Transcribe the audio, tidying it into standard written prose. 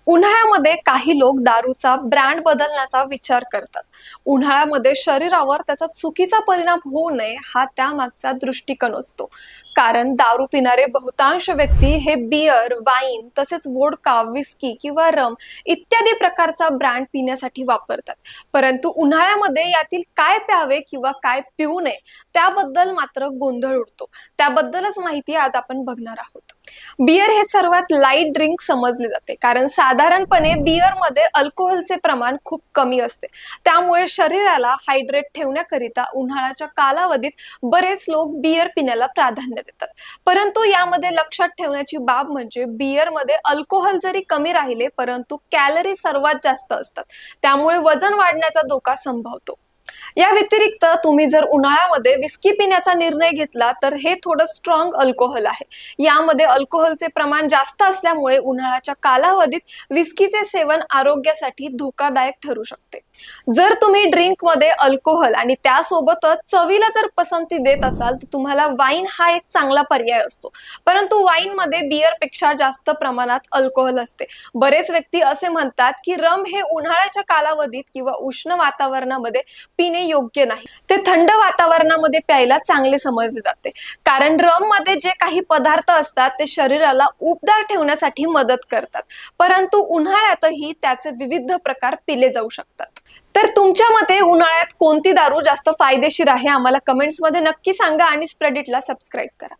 उन्हाळ्यामध्ये काही लोक दारूचा ब्रँड बदलण्याचा विचार करतात. उन्हाळ्यामध्ये शरीरावर त्याचा चुकीचा परिणाम होऊ नये हा त्यामागचा दृष्टिकोन असतो. कारण दारू पिणारे बहुतांश व्यक्ती हे बियर, वाईन, तसेच वोडका, विस्की किंवा रम इत्यादी प्रकारचा ब्रँड पिण्यासाठी वापरतात. परंतु उन्हाळ्यामध्ये यातील काय प्यावे किंवा काय पिऊ नये त्याबद्दल मात्र गोंधळ उडतो. त्याबद्दलच माहिती आज आपण बघणार आहोत. बियर हे सर्वात लाईट ड्रिंक समजले जाते, कारण साधारणपणे बियर मध्ये अल्कोहोलचे प्रमाण खूप कमी असते. त्यामुळे शरीराला हायड्रेट ठेवण्याकरिता उन्हाळ्याच्या कालावधीत बरेच लोक बियर पिण्याला प्राधान्य देतात. परंतु यामध्ये लक्षात ठेवण्याची बाब म्हणजे बियर मध्ये अल्कोहोल जरी कमी राहिले परंतु कॅलरी सर्वात जास्त असतात. त्यामुळे वजन वाढण्याचा धोका संभवतो. या व्यतिरिक्त तुम्ही जर उन्हाळ्यामध्ये विस्की पिण्याचा निर्णय घेतला तर हे थोडं स्ट्रॉंग अल्कोहोल आहे. यामध्ये अल्कोहोलचे प्रमाण जास्त असल्यामुळे उन्हाळ्याच्या कालावधीत विस्कीचे सेवन आरोग्यासाठी धोकादायक ठरू शकते. जर तुम्ही ड्रिंक मध्ये अल्कोहोल आणि त्यासोबतच चवीला जर पसंती देत असाल तर तुम्हाला वाईन हा एक चांगला पर्याय असतो. परंतु वाईन मध्ये बियर पेक्षा जास्त प्रमाणात अल्कोहोल असते. बरेच व्यक्ती असे म्हणतात की रम हे उन्हाळ्याच्या कालावधीत किंवा उष्ण वातावरणामध्ये पिणे योग्य नाही. ते थंड वातावरणामध्ये प्यायला चांगले समजले जाते. कारण रम मध्ये जे काही पदार्थ असतात ते शरीराला उबदार ठेवण्यासाठी मदत करतात. परंतु उन्हाळ्यातही त्याचे विविध प्रकार पिले जाऊ शकतात. तर तुमच्या मते उन्हाळ्यात कोणती दारू जास्त फायदेशीर आहे आम्हाला कमेंट्स मध्ये नक्की सांगा आणि स्प्रेडिटला सबस्क्राईब करा.